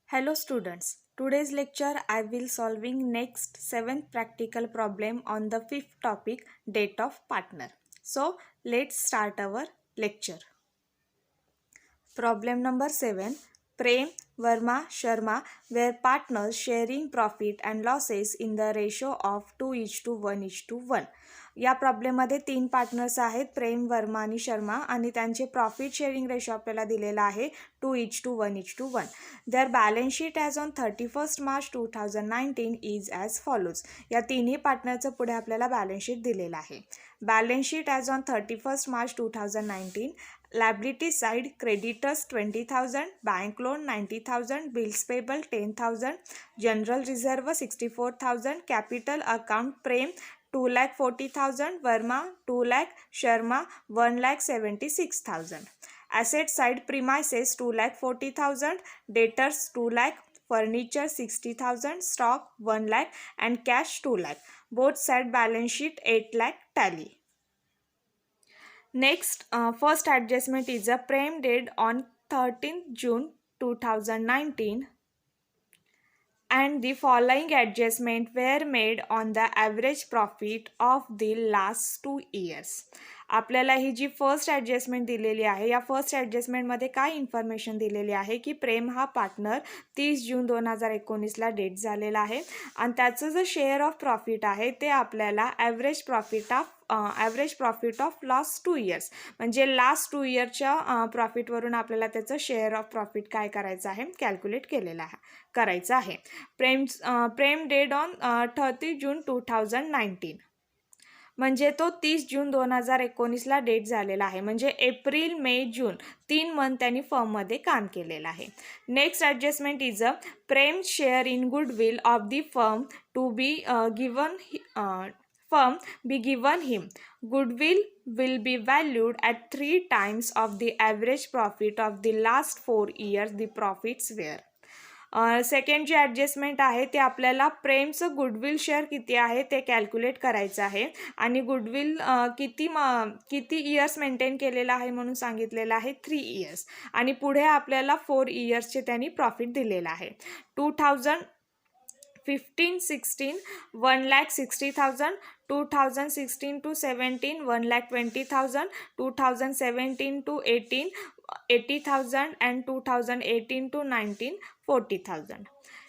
Hello students. Today's lecture I will solving next 7th practical problem on the 5th topic date of partner. So let's start our lecture. Problem number 7. Prem, Verma, Sharma were partners sharing profit and losses in the ratio of 2:1:1. या प्रॉब्लेममध्ये 3 partners आहेत, प्रेम, वर्मा आणि शर्मा, आणि त्यांचे profit sharing ratio आपल्याला दिलेला आहे 2:1:1. Their balance sheet as on 31 March 2019 is as follows. या तिन्ही पार्टनरचं पुढे आपल्याला बॅलन्स शीट दिलेलं आहे. Balance sheet as on 31 March 2019. Liability side, creditors 20,000, bank loan 90,000, bills payable 10,000, general reserve 64,000, capital account Prem 2,40,000, Verma 2 lakh, Sharma 1,76,000. Asset side, premises 2,40,000, debtors 2 lakh, furniture 60,000, stock 1 lakh and cash 2 lakh. Both side balance sheet 8 lakh tally. Next, first adjustment is a Prem did on 13th June 2019 and the following adjustment were made on the average profit of the last 2 years. आपल्याला ही जी first adjustment दिलेली आहे, या first ॲडजस्टमेंटमध्ये काय information दिलेली आहे की प्रेम हा partner 30 जून 2019ला date झालेला आहे आणि त्याचं जे शेअर ऑफ प्रॉफिट आहे ते आपल्याला average profit of last 2 years, म्हणजे लास्ट 2 इयरच्या प्रॉफिटवरून आपल्याला त्याचं शेअर ऑफ प्रॉफिट काय करायचं आहे, कॅल्क्युलेट केलेलं करायचं आहे. प्रेम डेट ऑन 30 जून 2019, म्हणजे तो 30 जून 2019ला डेट झालेला आहे, म्हणजे एप्रिल मे जून 3 मंथ त्यांनी फर्ममध्ये काम केलेलं आहे. Next adjustment is a Prem share in goodwill of the firm to be given him. Goodwill will be valued at 3 times of the average profit of the last 4 years the profits were. Second जे adjustment आहे ते आपल्याला प्रेमचं goodwill share किती आहे ते calculate करायचं आहे आणि गुडविल किती इयर्स मेंटेन केलेलं आहे म्हणून सांगितलेलं आहे 3 इयर्स आणि पुढे आपल्याला 4 इयर्सचे त्यांनी प्रॉफिट दिलेलं आहे. 2015-16 1,60,000, 2016 to 17 1,20,000, 2017 to 18 80,000 and 2018 to 19 40,000.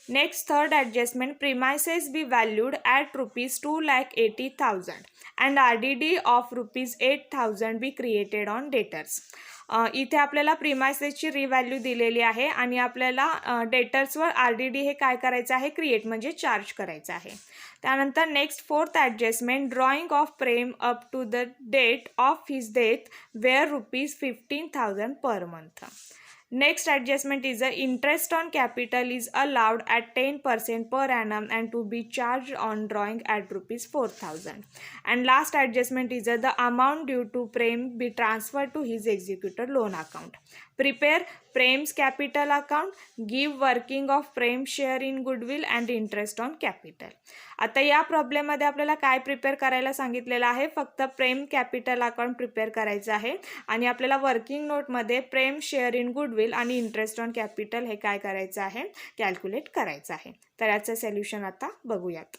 Next, third adjustment, premises be valued at rupees 2,80,000 and RDD of rupees 8,000 be created on debtors. इथे आपल्याला प्रिमायसेसची रिव्हॅल्यू दिलेली आहे आणि आपल्याला डेटर्सवर RDD हे काय करायचं आहे, क्रिएट म्हणजे चार्ज करायचं आहे. त्यानंतर next fourth adjustment, drawing of Prem up to the date of his death were rupees 15,000 per month. Next adjustment is the interest on capital is allowed at 10% per annum and to be charged on drawing at rupees 4,000. And last adjustment is the amount due to Prem be transferred to his executor loan account. Prepare Prem's capital account, give working of Prem share in goodwill and interest on capital. आता या प्रॉब्लेममध्ये आपल्याला काय prepare करायला सांगितलेलं आहे, फक्त प्रेम capital account prepare करायचं आहे आणि आपल्याला वर्किंग नोटमध्ये प्रेम शेअर इन गुडविल आणि इंटरेस्ट ऑन कॅपिटल हे काय करायचं आहे, कॅल्क्युलेट करायचं आहे. तर याचं सोल्युशन आता बघूयात.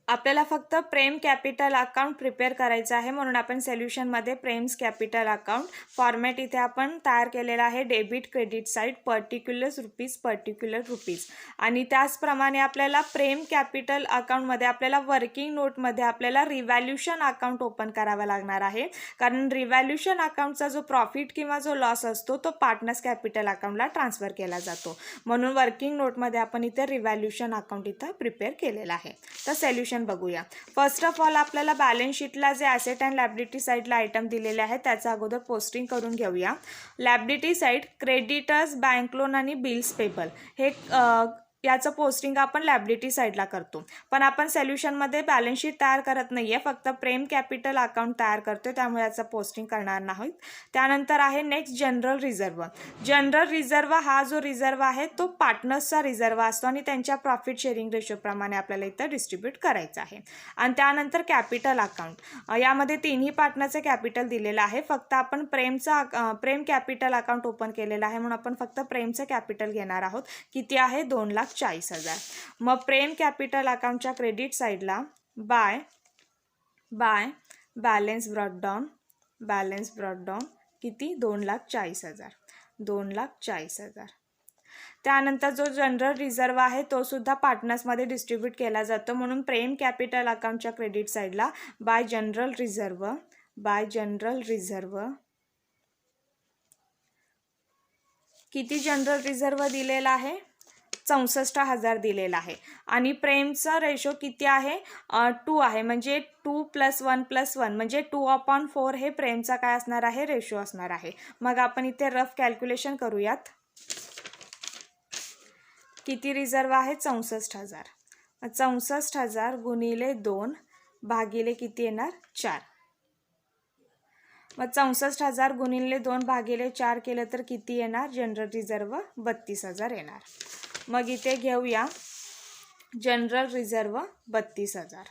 आपल्याला फक्त प्रेम कॅपिटल अकाउंट प्रिपेअर करायचं आहे म्हणून आपण सोल्युशनमध्ये प्रेम्स कॅपिटल अकाउंट फॉर्मॅट इथे आपण तयार केलेला आहे, debit credit side particular rupees आणि त्याचप्रमाणे आपल्याला प्रेम कॅपिटल अकाउंटमध्ये आपल्याला वर्किंग नोटमध्ये आपल्याला रिव्हॅल्युशन अकाउंट ओपन करावा लागणार आहे, कारण रिव्हॅल्युशन अकाउंटचा जो प्रॉफिट किंवा जो लॉस असतो तो पार्टनर्स कॅपिटल अकाउंटला ट्रान्सफर केला जातो, म्हणून वर्किंग नोटमध्ये आपण इथे रिव्हॅल्युशन अकाउंट इथं प्रिपेअर केलेलं आहे. तर सोल्युशन बघूया. फर्स्ट ऑफ ऑल आपल्याला बॅलन्स शीटला जे ॲसेट अँड लायबिलिटी साईडला आयटम दिलेले आहेत त्याचा अगोदर पोस्टिंग करून घेऊया. Liability side, creditors, bank loan आणि बिल्स पेबल हे याचं पोस्टिंग आपण लायबिलिटी साईडला करतो. पण आपण सोल्युशनमध्ये बॅलन्स शीट तयार करत नाही आहे, फक्त प्रेम कॅपिटल अकाउंट तयार करतो, त्यामुळे याचं पोस्टिंग करणार नाहीत. त्यानंतर आहे next general reserve. General reserve हा जो रिझर्व आहे तो पार्टनर्सचा रिझर्व असतो आणि त्यांच्या प्रॉफिट शेअरिंग रेशोप्रमाणे आपल्याला इथं डिस्ट्रीब्यूट करायचं आहे. आणि त्यानंतर कॅपिटल अकाउंट, यामध्ये तिन्ही पार्टनरचं कॅपिटल दिलेलं आहे. फक्त आपण प्रेम कॅपिटल अकाउंट ओपन केलेलं आहे, म्हणून आपण फक्त प्रेमचं कॅपिटल घेणार आहोत. किती आहे? 2,40,000. मग प्रेम कॅपिटल अकाउंटच्या क्रेडिट साईडला बाय बॅलन्स ब्रॉट डाऊन किती? 2,40,000. 2,40,000. त्यानंतर जो जनरल रिझर्व आहे तो सुद्धा पार्टनर्समध्ये डिस्ट्रीब्यूट केला जातो, म्हणून प्रेम कॅपिटल अकाउंटच्या क्रेडिट साईडला बाय जनरल रिझर्व किती जनरल रिझर्व दिलेला आहे? 64,000 दिलेला आहे. आणि प्रेमचा रेशो किती आहे? 2 आहे, म्हणजे 2 + 1 + 1 म्हणजे 2/4 हे प्रेमचा काय असणार आहे? रेशो असणार आहे. मग आपण इथे रफ कॅल्क्युलेशन करूयात. किती रिझर्व आहे? 64,000. 64,000 गुणिले 2 भागिले किती येणार? 4. मग 64,000 गुणिले 2 भागिले 4 केलं तर किती येणार? जनरल रिझर्व 32,000 येणार. मग इथे घेऊया जनरल रिझर्व 32,000.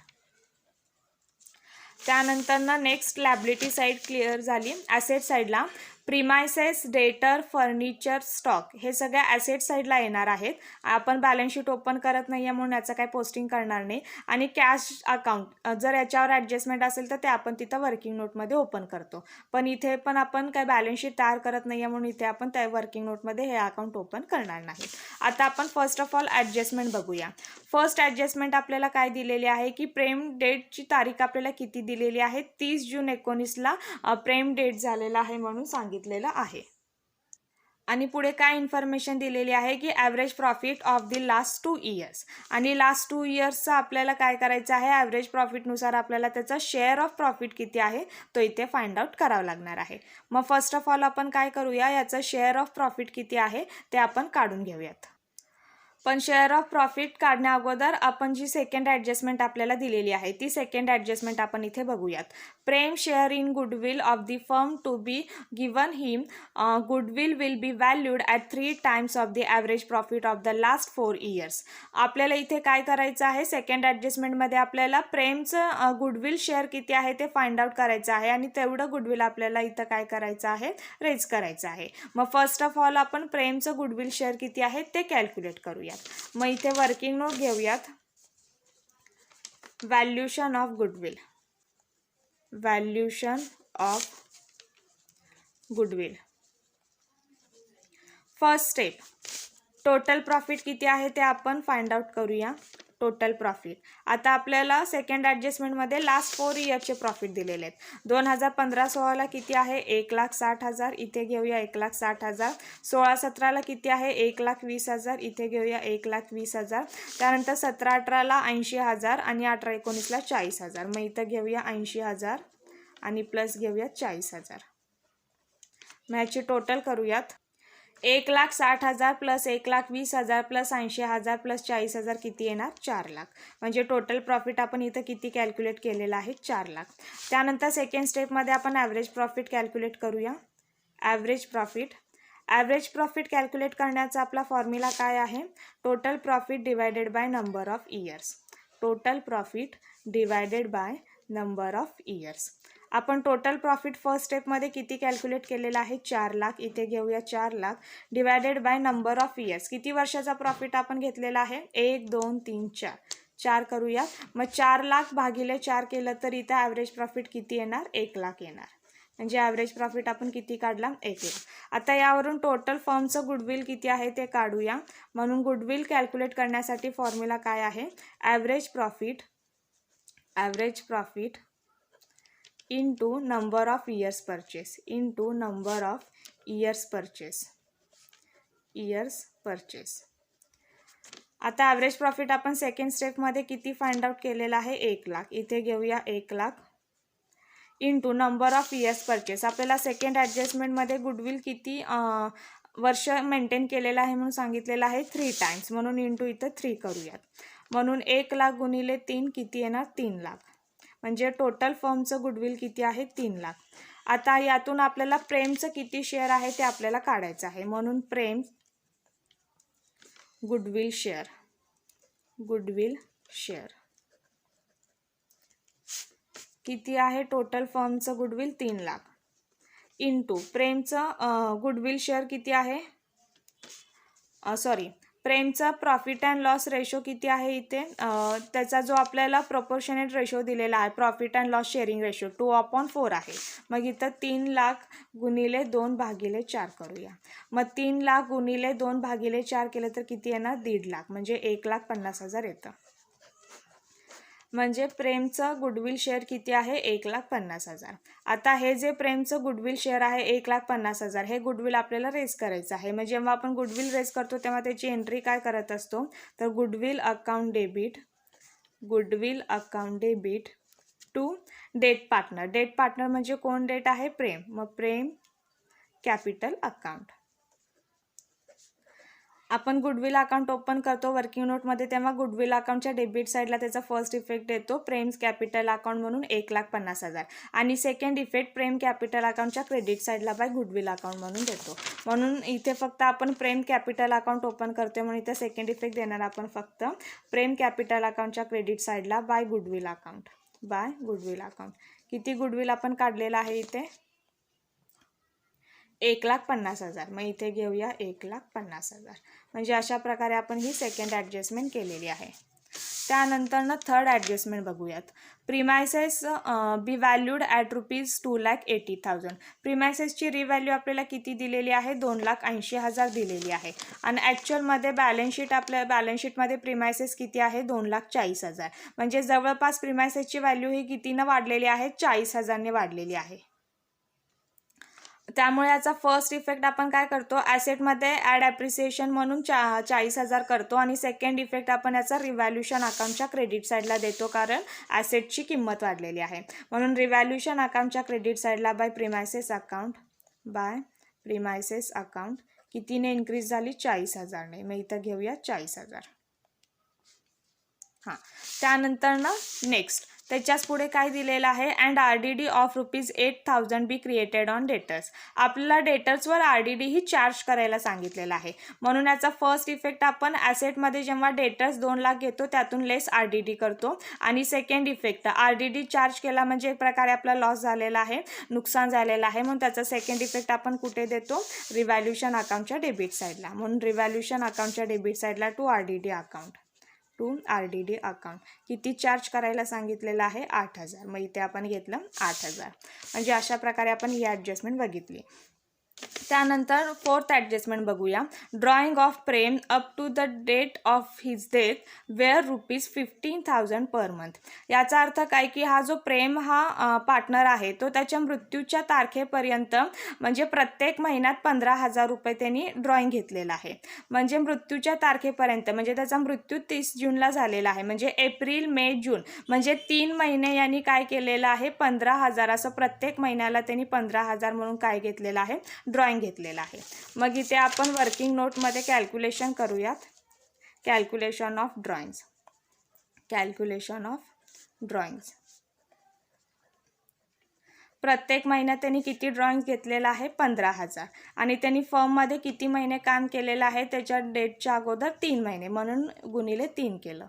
त्यानंतर नेक्स्ट लायबिलिटी साईड क्लिअर झाली. ॲसेट साईडला प्रिमायसेस, डेटर, फर्निचर, स्टॉक हे सगळ्या ॲसेट साईडला येणार आहेत. आपण बॅलन्स शीट ओपन करत नाही आहे, म्हणून याचं काय पोस्टिंग करणार नाही. आणि कॅश अकाउंट जर याच्यावर ॲडजस्टमेंट असेल तर ते आपण तिथं वर्किंग नोटमध्ये ओपन करतो. पण इथे पण आपण काय बॅलन्स शीट तयार करत नाही आहे, म्हणून इथे आपण त्या वर्किंग नोटमध्ये हे अकाउंट ओपन करणार नाही. आता आपण फर्स्ट ऑफ ऑल ॲडजस्टमेंट बघूया. फर्स्ट ॲडजस्टमेंट आपल्याला काय दिलेली आहे की प्रेम डेटची तारीख आपल्याला किती दिलेली आहे? 30 जून 19ला प्रेम डेट झालेला आहे म्हणून सांगितलेलं आहे. आणि पुढे काय इन्फॉर्मेशन दिलेली आहे की average profit of the last 2 years. आणि लास्ट 2 इयर्सचं आपल्याला काय करायचं आहे? ॲव्हरेज प्रॉफिटनुसार आपल्याला त्याचा शेअर ऑफ प्रॉफिट किती आहे तो इथे फाइंड आउट करावा लागणार आहे. मग फर्स्ट ऑफ ऑल आपण काय करूया? याचं शेअर ऑफ प्रॉफिट किती आहे ते आपण काढून घेऊयात. पण शेअर ऑफ प्रॉफिट काढण्या अगोदर आपण जी सेकंड ॲडजस्टमेंट आपल्याला दिलेली आहे ती सेकंड ॲडजस्टमेंट आपण इथे बघूयात. Prem share in goodwill of the firm to be given him. Goodwill will be valued at 3 times of the average profit of the last 4 years. आपल्याला इथे काय करायचं आहे? सेकंड ॲडजस्टमेंटमध्ये आपल्याला प्रेमचं गुडविल शेअर किती आहे ते फाइंड आउट करायचं आहे आणि तेवढं गुडविल आपल्याला इथं काय करायचं आहे? रेज करायचं आहे. मग फर्स्ट ऑफ ऑल आपण प्रेमचं गुडविल शेअर किती आहे ते कॅल्क्युलेट करूया. मग इथे वर्किंग नोट घेऊयात. Valuation of goodwill. First step, total profit किती आहे ते आपण फाइंड आउट करूया. टोटल प्रॉफिट आता आपल्याला सेकंड ॲडजस्टमेंटमध्ये लास्ट 4 इयरचे प्रॉफिट दिलेले आहेत. 2015-16ला किती आहे? 1,60,000. इथे घेऊया 1,60,000. 16-17ला किती आहे? 1,20,000. इथे घेऊया 1,20,000. त्यानंतर 17-18ला 80,000 आणि 18-19ला 40,000. मग इथं घेऊया 80,000 आणि प्लस घेऊया 40,000. मग याची टोटल करूयात. 1,60,000 प्लस 1,20,000 प्लस 80,000 प्लस 40,000 किती येणार? 4 लाख. म्हणजे टोटल प्रॉफिट आपण इथं किती कॅल्क्युलेट केलेलं आहे? 4 लाख. त्यानंतर सेकंड स्टेपमध्ये आपण ॲव्हरेज प्रॉफिट कॅल्क्युलेट करूया. ॲव्हरेज प्रॉफिट कॅल्क्युलेट करण्याचा आपला फॉर्म्युला काय आहे? Total profit divided by number of years. Total profit divided by number of years. आपण टोटल प्रॉफिट फर्स्ट स्टेपमध्ये किती कॅल्क्युलेट केलेलं आहे? 4 लाख. इथे घेऊया 4 lakh divided by number of years. किती वर्षाचा प्रॉफिट आपण घेतलेला आहे? 1 2 3 4. 4 करूया. मग 4 लाख भागिले 4 केलं तर इथं ॲव्हरेज प्रॉफिट किती येणार? 1 लाख येणार. म्हणजे ॲव्हरेज प्रॉफिट आपण किती काढला? 1 लाख. आता यावरून टोटल फर्मचं गुडविल किती आहे ते काढूया. म्हणून गुडविल कॅल्क्युलेट करण्यासाठी फॉर्म्युला काय आहे? Average profit into number of years purchase. आता ॲव्हरेज प्रॉफिट आपण सेकंड स्टेपमध्ये किती फाइंड आउट केलेला आहे? 1 लाख. इथे घेऊया 1 lakh into number of years purchase. आपल्याला सेकंड ॲडजस्टमेंटमध्ये गुडविल किती वर्ष मेंटेन केलेलं आहे म्हणून सांगितलेलं आहे 3 टाइम्स, म्हणून इंटू इथं 3 करूयात. म्हणून 1 लाख गुणिले 3 किती येणार 3 लाख. म्हणजे टोटल फर्मचं गुडविल किती आहे 3 लाख. आता यातून आपल्याला प्रेमचं किती शेअर आहे ते आपल्याला काढायचं आहे. म्हणून प्रेम गुडविल शेअर किती आहे, टोटल फर्मचं गुडविल 3 लाख इंटू प्रेमचं गुडविल शेअर किती आहे, प्रेमचा प्रॉफिट अँड लॉस रेशो किती आहे इथे, त्याचा जो आपल्याला प्रोपोर्शनेट रेशो दिलेला आहे profit and loss sharing ratio 2/4 आहे. मग इथं 3 लाख गुणिले 2/4 करूया. मग 3 लाख गुणिले 2/4 केलं तर किती येणार 1.5 लाख, म्हणजे 1,50,000 येतं. म्हणजे प्रेमचं गुडविल शेअर किती आहे 1,50,000. आता हे जे प्रेमचं गुडविल शेअर आहे 1,50,000 हे गुडविल आपल्याला रेज करायचं आहे. मग जेव्हा आपण गुडविल रेज करतो तेव्हा त्याची एंट्री काय करत असतो, तर goodwill account debit to dead partner म्हणजे कोण डेट आहे प्रेम, मग प्रेम कॅपिटल अकाउंट. आपण गुडविल अकाउंट ओपन करतो वर्किंग नोटमध्ये तेव्हा गुडविल अकाउंटच्या डेबिट साईडला त्याचा फर्स्ट इफेक्ट येतो प्रेम्स कॅपिटल अकाउंट म्हणून 1,50,000 आणि सेकंड इफेक्ट प्रेम कॅपिटल अकाउंटच्या क्रेडिट साईडला बाय गुडविल अकाउंट म्हणून देतो. म्हणून इथे फक्त आपण प्रेम कॅपिटल अकाउंट ओपन करतोय म्हणून इथे सेकंड इफेक्ट देणार आपण फक्त प्रेम कॅपिटल अकाउंटच्या क्रेडिट साईडला बाय गुडविल अकाउंट. किती गुडविल आपण काढलेला आहे इथे 1,50,000. मग इथे घेऊया 1,50,000. म्हणजे अशा प्रकारे आपण ही सेकंड ॲडजस्टमेंट केलेली आहे. त्यानंतर थर्ड ॲडजस्टमेंट बघूयात. Premises be valued at ₹2,80,000. प्रिमायसेसची रिव्हॅल्यू आपल्याला किती दिलेली आहे 2,80,000 दिलेली आहे आणि ॲक्च्युअलमध्ये बॅलन्स शीटमध्ये प्रिमायसेस किती आहे 2,40,000. म्हणजे जवळपास प्रिमायसेसची व्हॅल्यू ही कितीनं वाढलेली आहे 40,000ने वाढलेली आहे. त्यामुळे याचा फर्स्ट इफेक्ट आपण काय करतो ॲसेटमध्ये ॲड ॲप्रिसिएशन म्हणून 40,000 करतो आणि सेकंड इफेक्ट आपण याचा रिव्हॅल्युशन अकाउंटच्या क्रेडिट साईडला देतो कारण ॲसेटची किंमत वाढलेली आहे. म्हणून रिव्हॅल्युशन अकाउंटच्या क्रेडिट साईडला बाय प्रिमायसेस अकाउंट कितीने इन्क्रीज झाली 40,000ने. मग इथं घेऊया 40,000. त्यानंतर नेक्स्ट त्याच्याच पुढे काय दिलेलं आहे and RDD of ₹8,000 be created on debtors. आपल्याला डेटर्सवर RDD ही चार्ज करायला सांगितलेलं आहे. म्हणून याचा फर्स्ट इफेक्ट आपण ॲसेटमध्ये जेव्हा डेटर्स 2 लाख घेतो त्यातून लेस RDD करतो आणि सेकंड इफेक्ट RDD चार्ज केला म्हणजे एक प्रकारे आपला लॉस झालेला आहे नुकसान झालेलं आहे म्हणून त्याचा सेकंड इफेक्ट आपण कुठे देतो रिव्हॅल्युशन अकाउंटच्या डेबिट साईडला. म्हणून रिव्हॅल्युशन अकाउंटच्या डेबिट साईडला टू RDD अकाउंट किती चार्ज करायला सांगितलेलं आहे 8,000. मग इथे आपण घेतलं 8,000. म्हणजे अशा प्रकारे आपण ही ॲडजस्टमेंट बघितली. त्यानंतर फोर्थ ॲडजस्टमेंट बघूया. Drawing of Prem up to the date of his death were ₹15,000 per month. याचा अर्थ काय की हा जो प्रेम हा पार्टनर आहे तो त्याच्या मृत्यूच्या तारखेपर्यंत म्हणजे प्रत्येक महिन्यात ₹15,000 त्यांनी ड्रॉइंग घेतलेला आहे. म्हणजे मृत्यूच्या तारखेपर्यंत म्हणजे त्याचा मृत्यू 30 जूनला झालेला आहे म्हणजे एप्रिल मे जून म्हणजे 3 महिने यांनी काय केलेलं आहे 15,000 असं प्रत्येक महिन्याला त्यांनी 15,000 म्हणून काय घेतलेलं आहे ड्रॉइंग घेतलेला आहे. मग इथे आपण वर्किंग नोटमध्ये कॅल्क्युलेशन करूयात. कॅल्क्युलेशन ऑफ ड्रॉइंग्स प्रत्येक महिन्यात त्यांनी किती ड्रॉइंग्स घेतलेला आहे 15,000 आणि त्यांनी फर्ममध्ये किती महिने काम केलेलं आहे त्याच्या डेटच्या अगोदर 3 महिने म्हणून गुणिले 3 केलं.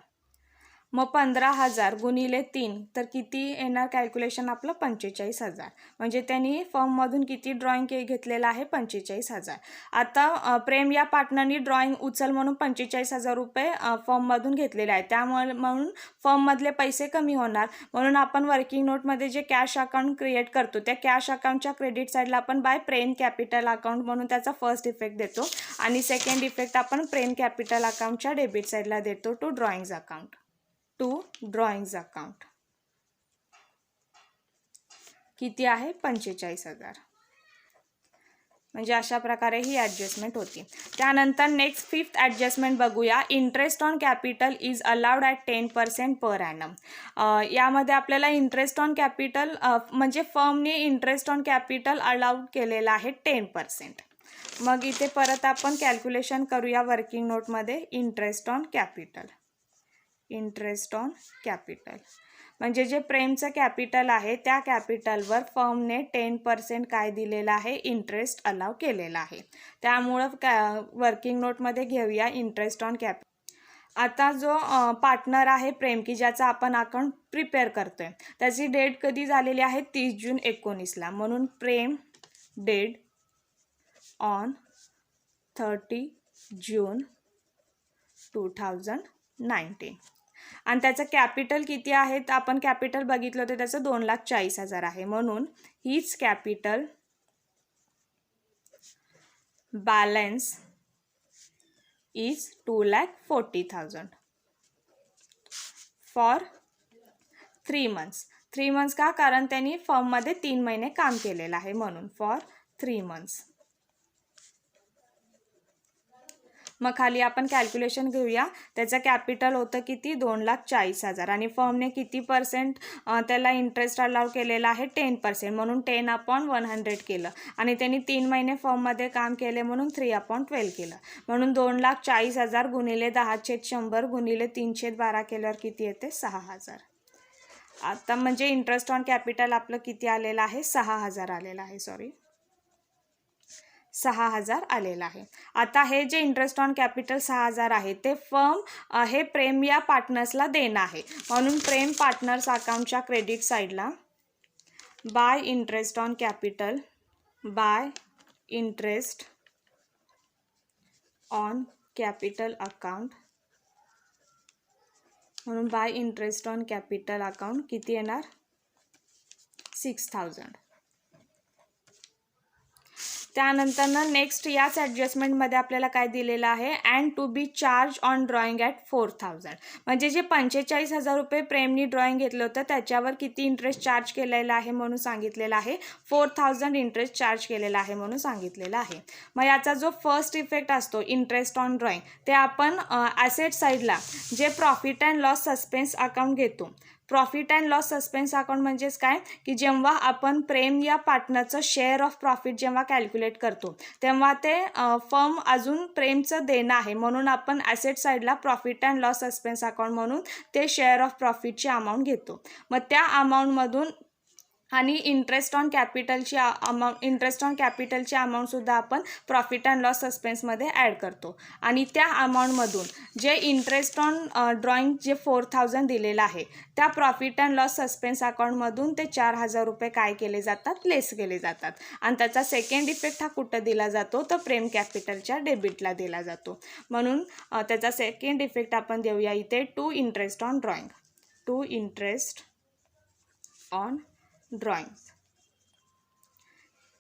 मग 15,000 गुणिले 3 तर किती येणार कॅल्क्युलेशन आपलं 45,000. म्हणजे त्यांनी फर्ममधून किती ड्रॉइंग घेतलेलं आहे 45,000. आता प्रेम या पार्टनरनी ड्रॉइंग उचल म्हणून 45,000 रुपये फर्ममधून घेतलेले आहे त्यामुळे म्हणून फर्ममधले पैसे कमी होणार. म्हणून आपण वर्किंग नोटमध्ये जे कॅश अकाउंट क्रिएट करतो त्या कॅश अकाउंटच्या क्रेडिट साईडला आपण बाय प्रेम कॅपिटल अकाउंट म्हणून त्याचा फर्स्ट इफेक्ट देतो आणि सेकंड इफेक्ट आपण प्रेम कॅपिटल अकाउंटच्या डेबिट साईडला देतो टू ड्रॉइंग्स अकाउंट. किती आहे 45,000. म्हणजे अशा प्रकारे ही ॲडजस्टमेंट होती. त्यानंतर नेक्स्ट फिफ्थ ॲडजस्टमेंट बघूया. Interest on capital is allowed at 10% per annum. यामध्ये आपल्याला इंटरेस्ट ऑन कॅपिटल म्हणजे फर्मने इंटरेस्ट ऑन कॅपिटल अलाउड केलेला आहे 10%. मग इथे परत आपण कॅल्क्युलेशन करूया वर्किंग नोटमध्ये interest on capital. Interest on capital म्हणजे जे प्रेमचं कॅपिटल आहे त्या कॅपिटलवर फर्मने 10% काय दिलेलं आहे, इंटरेस्ट अलाव केलेला आहे. त्यामुळं वर्किंग नोटमध्ये घेऊया इंटरेस्ट ऑन कॅपिटल. आता जो पार्टनर आहे प्रेम की ज्याचा आपण अकाउंट प्रिपेअर करतोय त्याची डेट कधी झालेली आहे 30 जून 19ला. म्हणून प्रेम डेड ऑन 30 जून 2019 आणि त्याचं कॅपिटल किती आहे तर आपण कॅपिटल बघितलं होतं त्याचं 2,40,000 आहे. म्हणून हीच capital balance is 2,40,000 for 3 months. 3 months का, कारण त्यांनी फर्ममध्ये 3 महिने काम केलेलं आहे म्हणून फॉर 3 months. मग खाली आपण कॅल्क्युलेशन घेऊया. त्याचं कॅपिटल होतं किती 2,40,000 आणि फर्मने किती पर्सेंट त्याला इंटरेस्ट अलाव केलेला आहे 10%. म्हणून 10/100 केलं आणि त्यांनी 3 महिने फर्ममध्ये काम केले म्हणून 3/12 केलं. म्हणून 2,40,000 गुणिले 10/100 गुणिले 3/12 केल्यावर किती येते 6,000. आता म्हणजे इंटरेस्ट ऑन कॅपिटल आपलं किती आलेलं आहे 6,000 आलेलं आहे. 6,000 आलेलं आहे. आता हे जे इंटरेस्ट ऑन कॅपिटल 6,000 आहे ते फर्म हे प्रेम या पार्टनर्सला देणं आहे. म्हणून प्रेम पार्टनर्स अकाउंटच्या क्रेडिट साईडला by interest on capital, by interest on capital account, म्हणून by interest on capital account किती येणार 6,000. त्यानंतर नेक्स्ट याच ॲडजस्टमेंटमध्ये आपल्याला काय दिलेलं आहे and to be charge on drawing at 4,000. म्हणजे जे 45,000 रुपये प्रेमनी ड्रॉइंग घेतलं होतं त्याच्यावर किती इंटरेस्ट चार्ज केलेला आहे म्हणून सांगितलेलं आहे 4,000 इंटरेस्ट चार्ज केलेला आहे म्हणून सांगितलेलं आहे. मग याचा जो फर्स्ट इफेक्ट असतो इंटरेस्ट ऑन ड्रॉइंग ते आपण ॲसेट साईडला जे profit and loss suspense account घेतो. Profit and loss suspense account म्हणजेच काय की जेव्हा आपण प्रेम या पार्टनरचं शेअर ऑफ प्रॉफिट जेव्हा कॅल्क्युलेट करतो तेव्हा ते फर्म अजून प्रेमचं देणं आहे म्हणून आपण ॲसेट साईडला profit and loss suspense account म्हणून ते शेअर ऑफ प्रॉफिटची अमाऊंट घेतो. मग त्या अमाऊंटमधून आणि इंटरेस्ट ऑन कॅपिटलची अमाऊंटसुद्धा आपण प्रॉफिट अँड लॉस सस्पेन्समध्ये ॲड करतो आणि त्या अमाऊंटमधून जे इंटरेस्ट ऑन ड्रॉइंग जे 4,000 दिलेलं आहे त्या प्रॉफिट अँड लॉस सस्पेन्स अकाउंटमधून ते 4,000 रुपये काय केले जातात लेस केले जातात आणि त्याचा सेकंड इफेक्ट हा कुठं दिला जातो तर प्रेम कॅपिटलच्या डेबिटला दिला जातो. म्हणून त्याचा सेकंड इफेक्ट आपण देऊया इथे to interest on drawing, to interest on drawing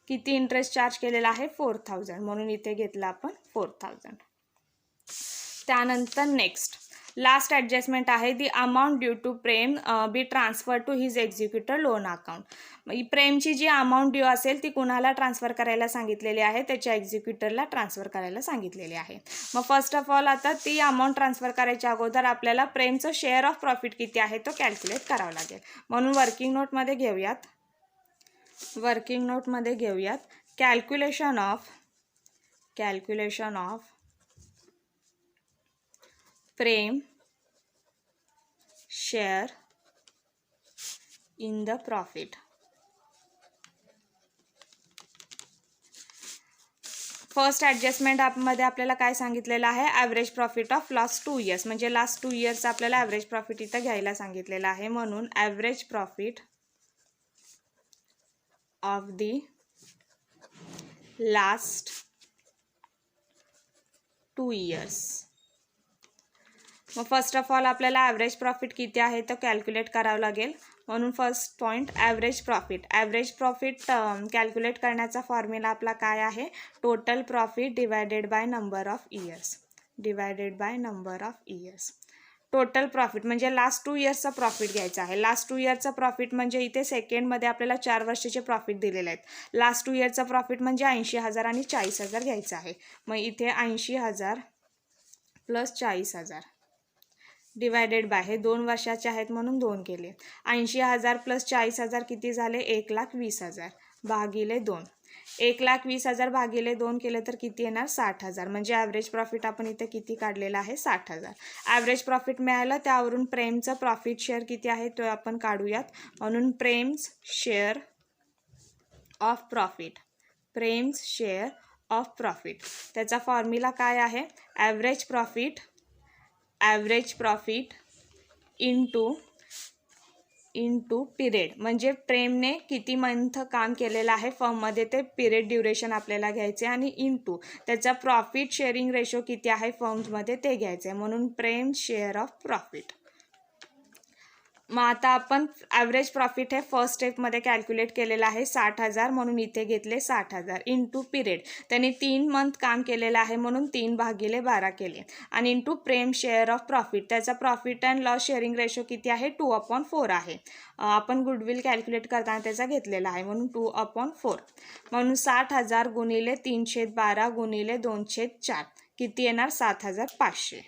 किती इंटरेस्ट चार्ज केलेला आहे 4,000 म्हणून इथे घेतला आपण 4,000. त्यानंतर नेक्स्ट लास्ट ॲडजस्टमेंट आहे the amount due to Prem be transfer to his executor loan account. प्रेमची जी अमाऊंट ड्यू असेल ती कुणाला ट्रान्सफर करायला सांगितलेली आहे त्याच्या एक्झिक्युटरला ट्रान्सफर करायला सांगितलेली आहे. मग फर्स्ट ऑफ ऑल आता ती अमाऊंट ट्रान्सफर करायच्या अगोदर आपल्याला प्रेमचं शेअर ऑफ प्रॉफिट किती आहे तो कॅल्क्युलेट करावा लागेल. म्हणून वर्किंग नोटमध्ये घेऊयात calculation of Prem share in the profit. First ॲडजस्टमेंटमध्ये आपल्याला काय सांगितलेलं आहे average profit of last 2 years म्हणजे लास्ट 2 years आपल्याला ॲव्हरेज प्रॉफिट इथं घ्यायला सांगितलेलं आहे. म्हणून average profit of the last 2 years. मग फर्स्ट ऑफ ऑल आपल्याला ॲव्हरेज प्रॉफिट किती आहे तो कॅल्क्युलेट करावं लागेल. म्हणून first point average profit calculate करण्याचा फॉर्म्युला आपला काय आहे total profit divided by number of years. Total profit म्हणजे लास्ट 2 yearsचा प्रॉफिट घ्यायचा आहे. लास्ट 2 yearsचा प्रॉफिट म्हणजे इथे सेकंडमध्ये आपल्याला 4 वर्षाचे प्रॉफिट दिलेले आहेत. लास्ट 2 yearsचा प्रॉफिट म्हणजे 80,000 आणि 40,000 घ्यायचा आहे. मग इथे 80,000 प्लस 40,000 डिवायडेड बाय हे 2 वर्षाचे आहेत म्हणून 2 केले. 80,000 प्लस 40,000 किती झाले 1,20,000 भागिले 2. 1,20,000 भागिले 2 केलं तर किती येणार 60,000. म्हणजे ॲव्हरेज प्रॉफिट आपण इथे किती काढलेलं आहे 60,000. ॲव्हरेज प्रॉफिट मिळालं, त्यावरून प्रेमचं प्रॉफिट शेअर किती आहे तो आपण काढूयात. म्हणून Prem's share of profit, Prem's share of profit, त्याचा फॉर्म्युला काय आहे, ॲव्हरेज प्रॉफिट इंटू पिरियड. म्हणजे प्रेमने किती मंथ काम केलेलं आहे फर्ममध्ये ते पिरियड ड्युरेशन आपल्याला घ्यायचे आणि इंटू त्याचा प्रॉफिट शेअरिंग रेशो किती आहे फर्म्समध्ये ते घ्यायचं आहे. म्हणून प्रेम शेअर ऑफ प्रॉफिट. मग आता आपण ॲव्हरेज प्रॉफिट हे फर्स्ट स्टेपमध्ये कॅल्क्युलेट केलेलं आहे 60,000, म्हणून इथे घेतले 60,000 इंटू पिरियड. त्यांनी 3 मंथ काम केलेलं आहे म्हणून 3/12 केले आणि into Prem share of profit, त्याचा profit and loss sharing ratio किती आहे 2/4 आहे. आपण गुडविल कॅल्क्युलेट करताना त्याचा घेतलेला आहे म्हणून 2/4. म्हणून 60,000 गुणिले 3/12 गुणिले 2/4 किती येणार 7,500.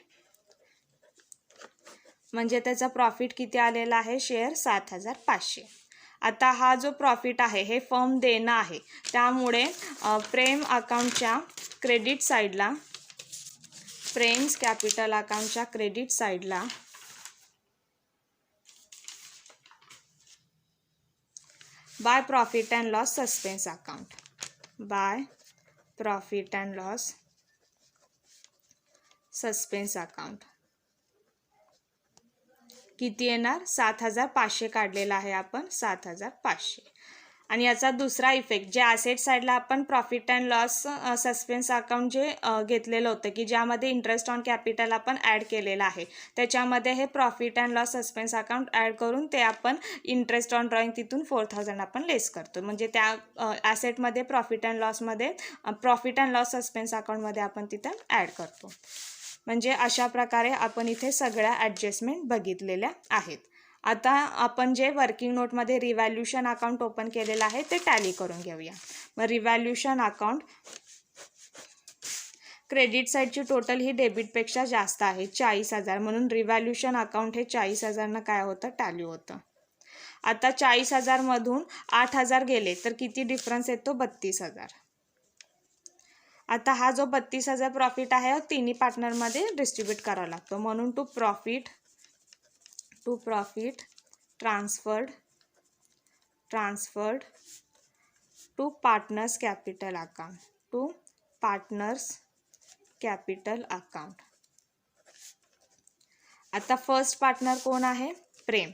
म्हणजे त्याचा प्रॉफिट किती आलेला आहे शेअर 7,500. आता हा जो प्रॉफिट आहे हे फर्म देणं आहे, त्यामुळे प्रेम अकाउंटच्या क्रेडिट साईडला, प्रेम्स कॅपिटल अकाउंटच्या क्रेडिट साईडला by profit and loss suspense account, by profit and loss suspense account किती येणार 7,500 काढलेला आहे आपण 7,500. आणि याचा दुसरा इफेक्ट, जे ॲसेट साईडला आपण profit and loss suspense account जे घेतलेलं होतं की ज्यामध्ये इंटरेस्ट ऑन कॅपिटल आपण ॲड केलेलं आहे, त्याच्यामध्ये हे profit and loss suspense account add करून ते आपण इंटरेस्ट ऑन ड्रॉइंग तिथून 4,000 आपण लेस करतो. म्हणजे त्या ॲसेटमध्ये प्रॉफिट अँड लॉस सस्पेन्स अकाउंटमध्ये आपण तिथं ॲड करतो. म्हणजे अशा प्रकारे आपण इथे सगळ्या ॲडजस्टमेंट बघितलेल्या आहेत. आता आपण जे वर्किंग नोटमध्ये रिव्हॅल्युशन अकाउंट ओपन केलेलं आहे ते टॅली करून घेऊया. मग रिव्हॅल्युशन अकाउंट, क्रेडिट साईडची टोटल ही डेबिटपेक्षा जास्त आहे 40,000, म्हणून रिव्हॅल्युशन अकाउंट हे 40,000 काय होतं टॅली होतं. आता 40,000 मधून 8,000 गेले तर किती डिफरन्स येतो 32,000. आता हा जो 32,000 प्रॉफिट आहे तिन्ही पार्टनरमध्ये डिस्ट्रीब्यूट करावा लागतो. म्हणून to profit transferred to partners capital account, आता फर्स्ट पार्टनर कोण आहे प्रेम,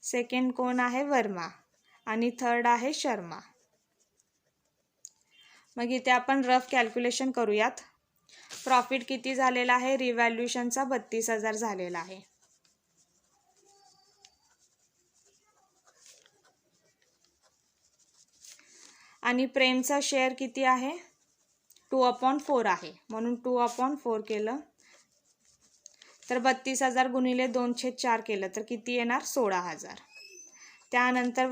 सेकंड कोण आहे वर्मा आणि थर्ड आहे शर्मा. मग इथे आपण रफ कॅल्क्युलेशन करूयात. प्रॉफिट किती झालेला आहे रिव्हॅल्युशनचा 32,000 झालेला आहे. आणि प्रेमचा शेअर किती आहे 2/4 आहे, म्हणून 2/4 केलं तर 32,000 गुणिले 2/4 केलं तर किती येणार 16,000. त्यानंतर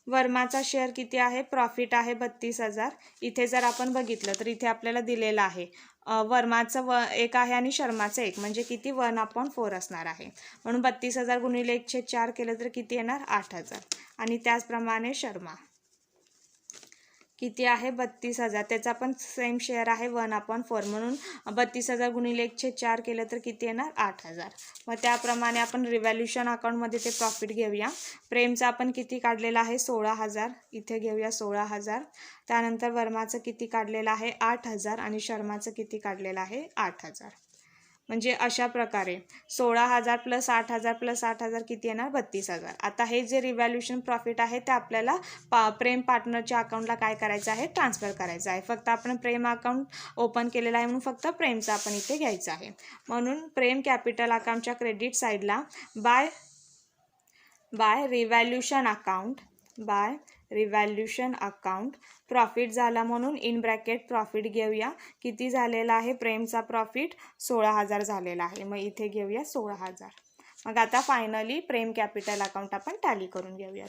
वर्माचा शेअर किती आहे, प्रॉफिट आहे 32,000. इथे जर आपण बघितलं तर इथे आपल्याला दिलेलं आहे वर्माचं एक आहे आणि शर्माचं एक, म्हणजे किती 1/4 असणार आहे. म्हणून 32,000 गुणिले 1/4 केलं तर किती येणार 8,000. आणि त्याचप्रमाणे शर्मा किती आहे 32,000, त्याचा पण सेम शेअर आहे 1/4, म्हणून 32,000 गुणिले 1/4 केलं तर किती येणार 8,000. मग त्याप्रमाणे आपण रिव्हॅल्युशन अकाउंटमध्ये ते प्रॉफिट घेऊया. प्रेमचा आपण किती काढलेला आहे 16,000, इथे घेऊया 16,000. त्यानंतर वर्माचं किती काढलेलं आहे 8,000 आणि शर्माचं किती काढलेलं आहे 8,000. म्हणजे अशा प्रकारे 16,000 प्लस 8,000 प्लस 8,000 किती येणार 32,000. आता हे जे रिव्हॅल्युशन प्रॉफिट आहे ते आपल्याला प्रेम पार्टनरच्या अकाउंटला काय करायचं आहे ट्रान्सफर करायचं आहे. फक्त आपण प्रेम अकाउंट ओपन केलेलं आहे म्हणून फक्त प्रेमचं आपण इथे घ्यायचं आहे. म्हणून प्रेम कॅपिटल अकाउंटच्या क्रेडिट साईडला बाय रिव्हॅल्युशन अकाउंट प्रॉफिट झाला म्हणून इन ब्रॅकेट प्रॉफिट घेऊया. किती झालेला आहे प्रेमचा प्रॉफिट 16,000 झालेला आहे, मग इथे घेऊया 16,000. मग आता फायनली प्रेम कॅपिटल अकाउंट आपण टॅली करून घेऊयात.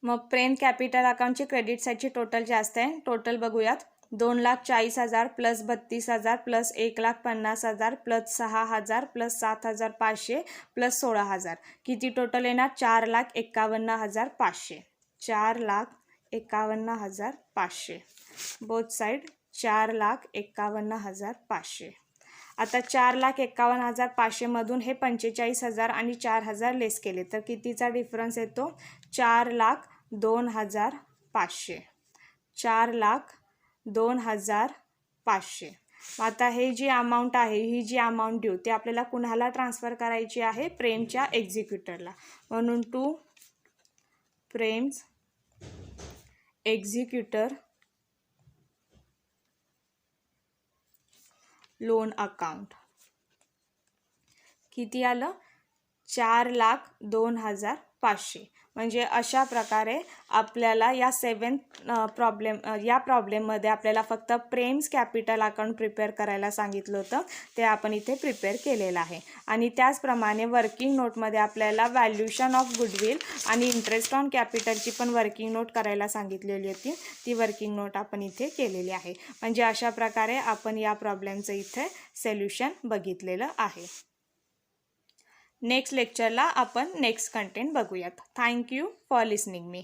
मग प्रेम कॅपिटल अकाउंटची क्रेडिट साईडची टोटल जास्त आहे, टोटल बघूयात. 2,40,000 plus 32,000 plus 1,50,000 plus 6,000 plus 7,500 plus 16,000 किती टोटल येणार? 4,51,500. 4,51,500 बोथ साईड 4,51,500. आता 4,51,500 मधून हे 45,000 आणि 4,000 लेस केले तर कितीचा डिफरन्स येतो? 4,02,500. 4,02,500. आता हे जी अमाऊंट आहे, ही जी अमाऊंट ड्यू ते आपल्याला कुणाला ट्रान्सफर करायची आहे? प्रेमच्या एक्झिक्युटरला. म्हणून to Prem's executor loan account. किती आलं? 4,02,500. म्हणजे अशा प्रकारे आपल्याला या प्रॉब्लेममध्ये आपल्याला फक्त प्रेम्स कॅपिटल अकाउंट प्रिपेअर करायला सांगितलं होतं, ते आपण इथे प्रिपेअर केलेलं आहे. आणि त्याचप्रमाणे वर्किंग नोटमध्ये आपल्याला व्हॅल्युएशन ऑफ गुडविल आणि इंटरेस्ट ऑन कॅपिटलची पण वर्किंग नोट करायला सांगितलेली होती. ती वर्किंग नोट आपण इथे केलेली आहे. म्हणजे अशा प्रकारे आपण या प्रॉब्लेमचं इथे सोल्युशन बघितलेलं आहे. नेक्स्ट लेक्चरला आपण नेक्स्ट कंटेंट बघूयात. Thank you for listening me.